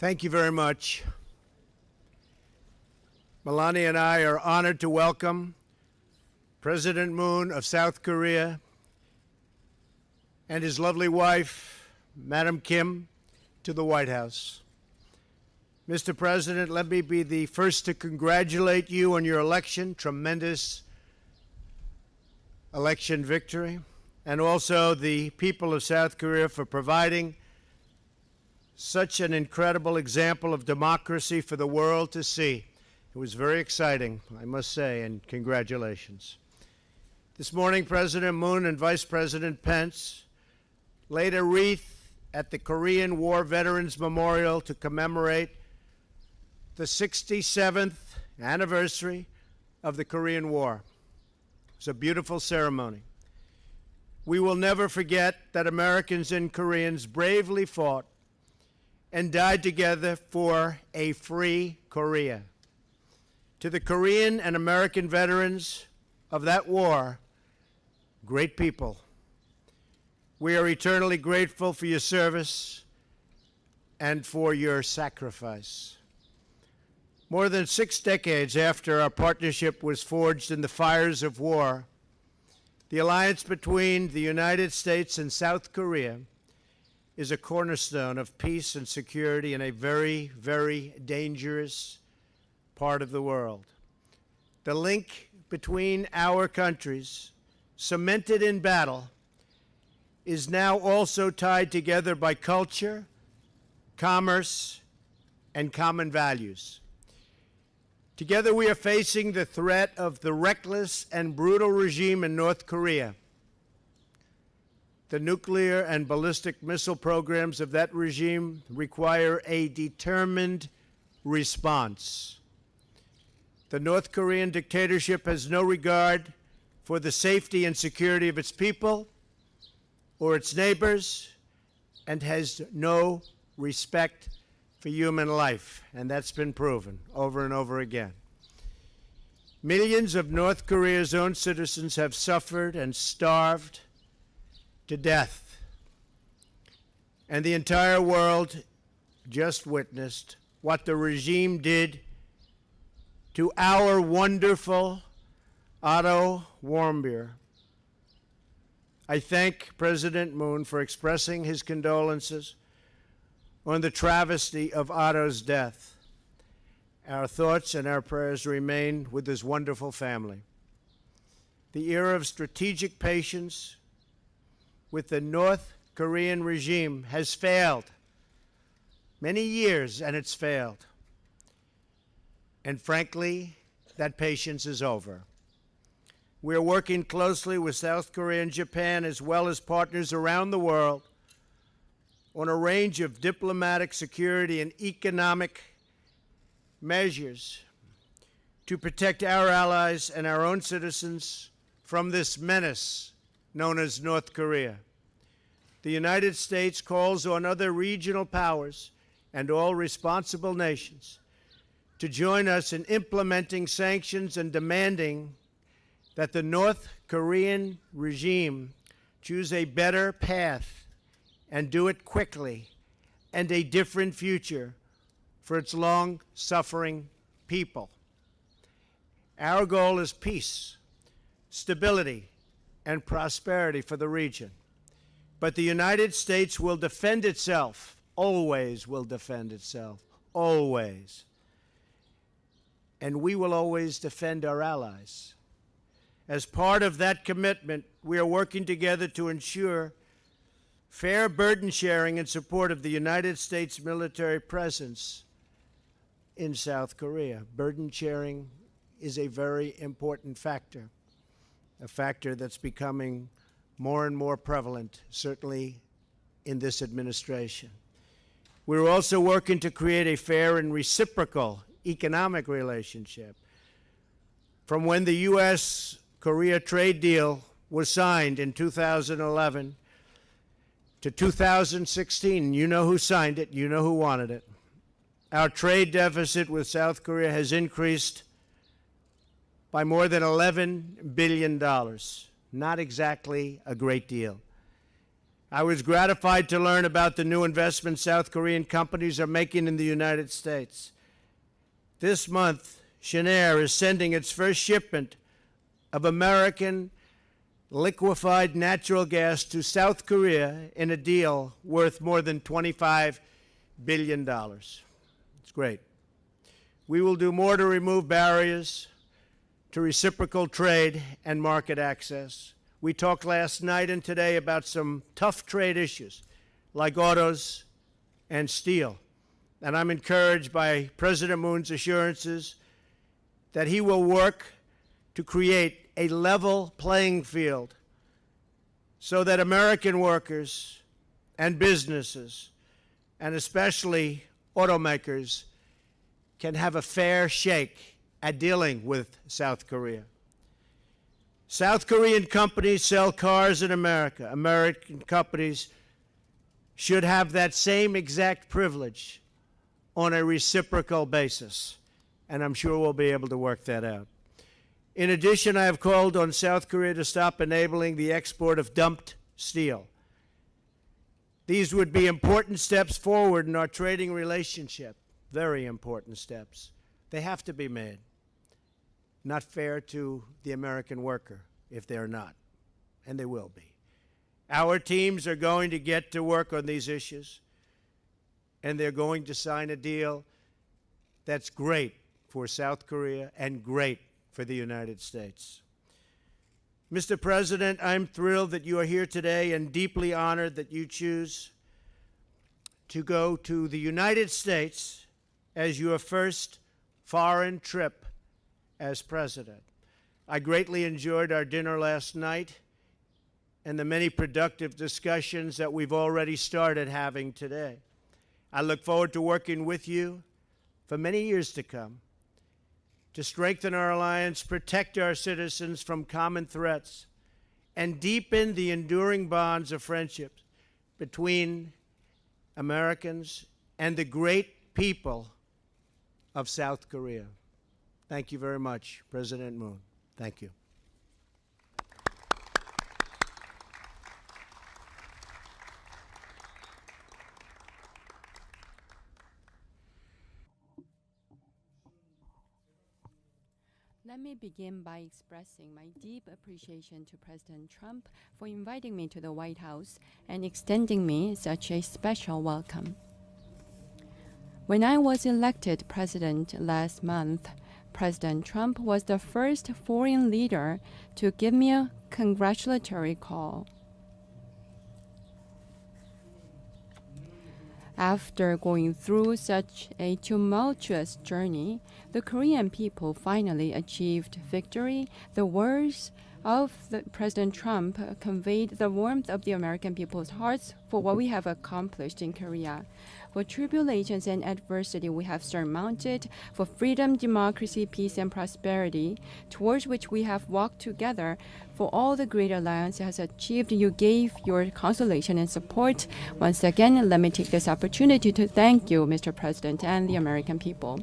Thank you very much. Melania and I are honored to welcome President Moon of South Korea and his lovely wife, Madam Kim, to the White House. Mr. President, let me be the first to congratulate you on your election, tremendous election victory, and also the people of South Korea for providing such an incredible example of democracy for the world to see. It was very exciting, I must say, and congratulations. This morning, President Moon and Vice President Pence laid a wreath at the Korean War Veterans Memorial to commemorate the 67th anniversary of the Korean War. It was a beautiful ceremony. We will never forget that Americans and Koreans bravely fought and died together for a free Korea. To the Korean and American veterans of that war, great people, we are eternally grateful for your service and for your sacrifice. More than 6 decades after our partnership was forged in the fires of war, the alliance between the United States and South Korea is a cornerstone of peace and security in a very, very dangerous part of the world. The link between our countries, cemented in battle, is now also tied together by culture, commerce, and common values. Together we are facing the threat of the reckless and brutal regime in North Korea. The nuclear and ballistic missile programs of that regime require a determined response. The North Korean dictatorship has no regard for the safety and security of its people or its neighbors, and has no respect for human life, and that's been proven over and over again. Millions of North Korea's own citizens have suffered and starved to death, and the entire world just witnessed what the regime did to our wonderful Otto Warmbier. I thank President Moon for expressing his condolences on the travesty of Otto's death. Our thoughts and our prayers remain with his wonderful family. The era of strategic patience with the North Korean regime has failed. Many years, and it's failed. And frankly, that patience is over. We are working closely with South Korea and Japan, as well as partners around the world, on a range of diplomatic, security, and economic measures to protect our allies and our own citizens from this menace known as North Korea. The United States calls on other regional powers and all responsible nations to join us in implementing sanctions and demanding that the North Korean regime choose a better path and do it quickly, and a different future for its long-suffering people. Our goal is peace, stability, and prosperity for the region. But the United States will defend itself, always will defend itself, always. And we will always defend our allies. As part of that commitment, we are working together to ensure fair burden sharing in support of the United States military presence in South Korea. Burden sharing is a very important factor, a factor that's becoming more and more prevalent, certainly in this administration. We're also working to create a fair and reciprocal economic relationship. From when the U.S.-Korea trade deal was signed in 2011 to 2016, you know who signed it, you know who wanted it. Our trade deficit with South Korea has increased by more than $11 billion. Not exactly a great deal. I was gratified to learn about the new investments South Korean companies are making in the United States. This month, Shenair is sending its first shipment of American liquefied natural gas to South Korea in a deal worth more than $25 billion. It's great. We will do more to remove barriers to reciprocal trade and market access. We talked last night and today about some tough trade issues like autos and steel. And I'm encouraged by President Moon's assurances that he will work to create a level playing field so that American workers and businesses, and especially automakers, can have a fair shake at dealing with South Korea. South Korean companies sell cars in America. American companies should have that same exact privilege on a reciprocal basis, and I'm sure we'll be able to work that out. In addition, I have called on South Korea to stop enabling the export of dumped steel. These would be important steps forward in our trading relationship, very important steps. They have to be made. Not fair to the American worker if they're not, and they will be. Our teams are going to get to work on these issues, and they're going to sign a deal that's great for South Korea and great for the United States. Mr. President, I'm thrilled that you are here today and deeply honored that you choose to go to the United States as your first foreign trip as president. I greatly enjoyed our dinner last night and the many productive discussions that we've already started having today. I look forward to working with you for many years to come to strengthen our alliance, protect our citizens from common threats, and deepen the enduring bonds of friendship between Americans and the great people of South Korea. Thank you very much, President Moon. Thank you. Let me begin by expressing my deep appreciation to President Trump for inviting me to the White House and extending me such a special welcome. When I was elected president last month, President Trump was the first foreign leader to give me a congratulatory call. After going through such a tumultuous journey, the Korean people finally achieved victory. The words of President Trump conveyed the warmth of the American people's hearts for what we have accomplished in Korea. For tribulations and adversity we have surmounted, for freedom, democracy, peace, and prosperity, towards which we have walked together, for all the great alliance has achieved, you gave your consolation and support. Once again, let me take this opportunity to thank you, Mr. President, and the American people.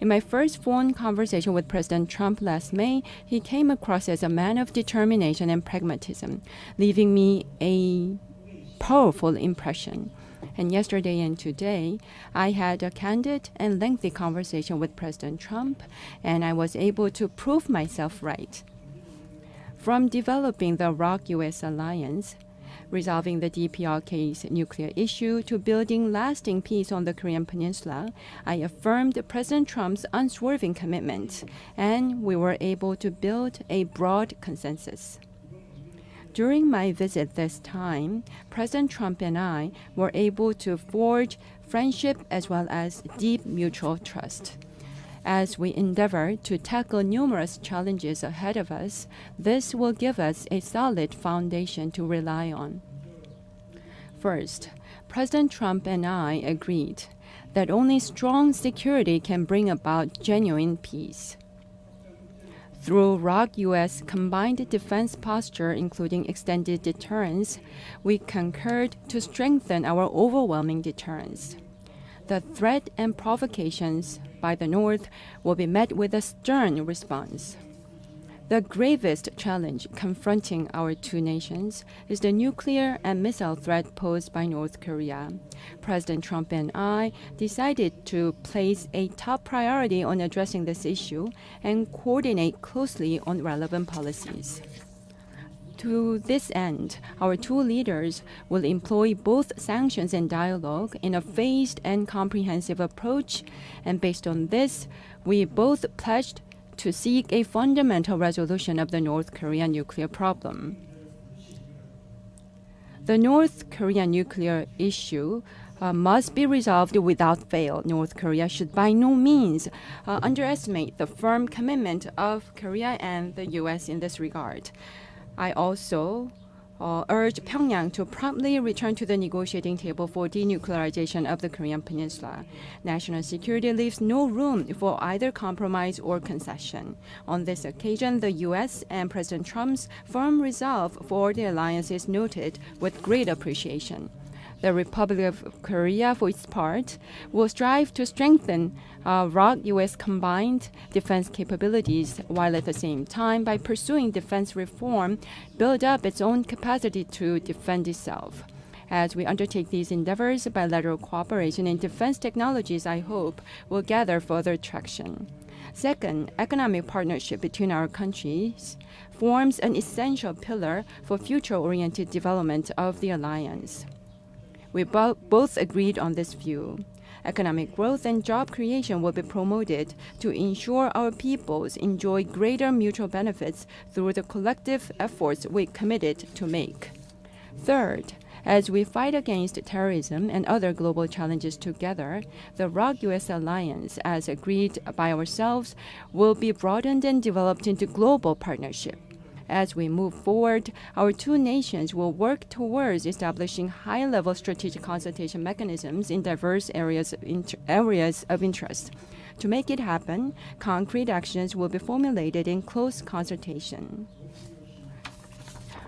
In my first phone conversation with President Trump last May, he came across as a man of determination and pragmatism, leaving me a powerful impression. And yesterday and today, I had a candid and lengthy conversation with President Trump, and I was able to prove myself right. From developing the ROK-US alliance, resolving the DPRK's nuclear issue, to building lasting peace on the Korean Peninsula, I affirmed President Trump's unswerving commitment, and we were able to build a broad consensus. During my visit this time, President Trump and I were able to forge friendship as well as deep mutual trust. As we endeavor to tackle numerous challenges ahead of us, this will give us a solid foundation to rely on. First, President Trump and I agreed that only strong security can bring about genuine peace. Through ROK-US combined defense posture, including extended deterrence, we concurred to strengthen our overwhelming deterrence. The threat and provocations by the North will be met with a stern response. The gravest challenge confronting our two nations is the nuclear and missile threat posed by North Korea. President Trump and I decided to place a top priority on addressing this issue and coordinate closely on relevant policies. To this end, our two leaders will employ both sanctions and dialogue in a phased and comprehensive approach, and based on this, we both pledged to seek a fundamental resolution of the North Korean nuclear problem. The North Korean nuclear issue must be resolved without fail. North Korea should by no means underestimate the firm commitment of Korea and the U.S. in this regard. I also urge Pyongyang to promptly return to the negotiating table for denuclearization of the Korean Peninsula. National security leaves no room for either compromise or concession. On this occasion, the U.S. and President Trump's firm resolve for the alliance is noted with great appreciation. The Republic of Korea, for its part, will strive to strengthen ROK-U.S. combined defense capabilities, while at the same time, by pursuing defense reform, build up its own capacity to defend itself. As we undertake these endeavors, bilateral cooperation in defense technologies, I hope, will gather further traction. Second, economic partnership between our countries forms an essential pillar for future-oriented development of the alliance. We both agreed on this view. Economic growth and job creation will be promoted to ensure our peoples enjoy greater mutual benefits through the collective efforts we committed to make. Third, as we fight against terrorism and other global challenges together, the ROK-U.S. alliance, as agreed by ourselves, will be broadened and developed into global partnership. As we move forward, our two nations will work towards establishing high-level strategic consultation mechanisms in diverse areas of interest. To make it happen, concrete actions will be formulated in close consultation.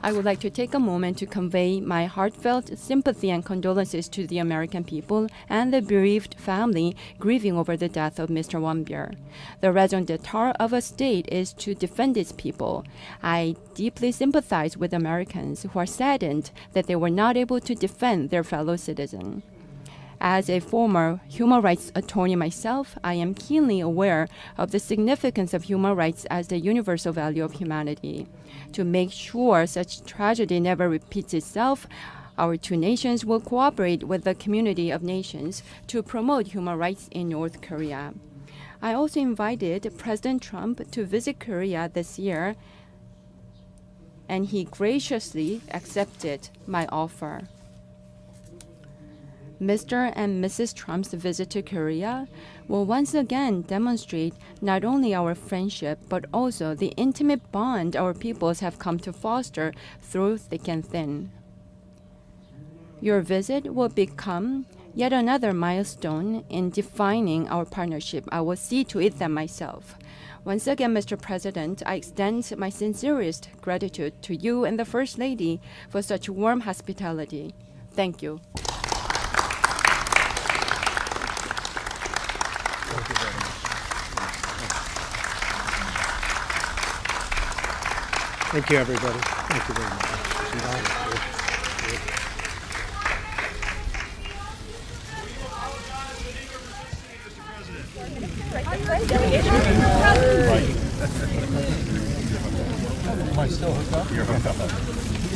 I would like to take a moment to convey my heartfelt sympathy and condolences to the American people and the bereaved family grieving over the death of Mr. Won-byeol. The raison d'etre of a state is to defend its people. I deeply sympathize with Americans who are saddened that they were not able to defend their fellow citizen. As a former human rights attorney myself, I am keenly aware of the significance of human rights as the universal value of humanity. To make sure such tragedy never repeats itself, our two nations will cooperate with the community of nations to promote human rights in North Korea. I also invited President Trump to visit Korea this year, and he graciously accepted my offer. Mr. and Mrs. Trump's visit to Korea will once again demonstrate not only our friendship, but also the intimate bond our peoples have come to foster through thick and thin. Your visit will become yet another milestone in defining our partnership. I will see to it that myself. Once again, Mr. President, I extend my sincerest gratitude to you and the First Lady for such warm hospitality. Thank you. Thank you, everybody. Thank you very much.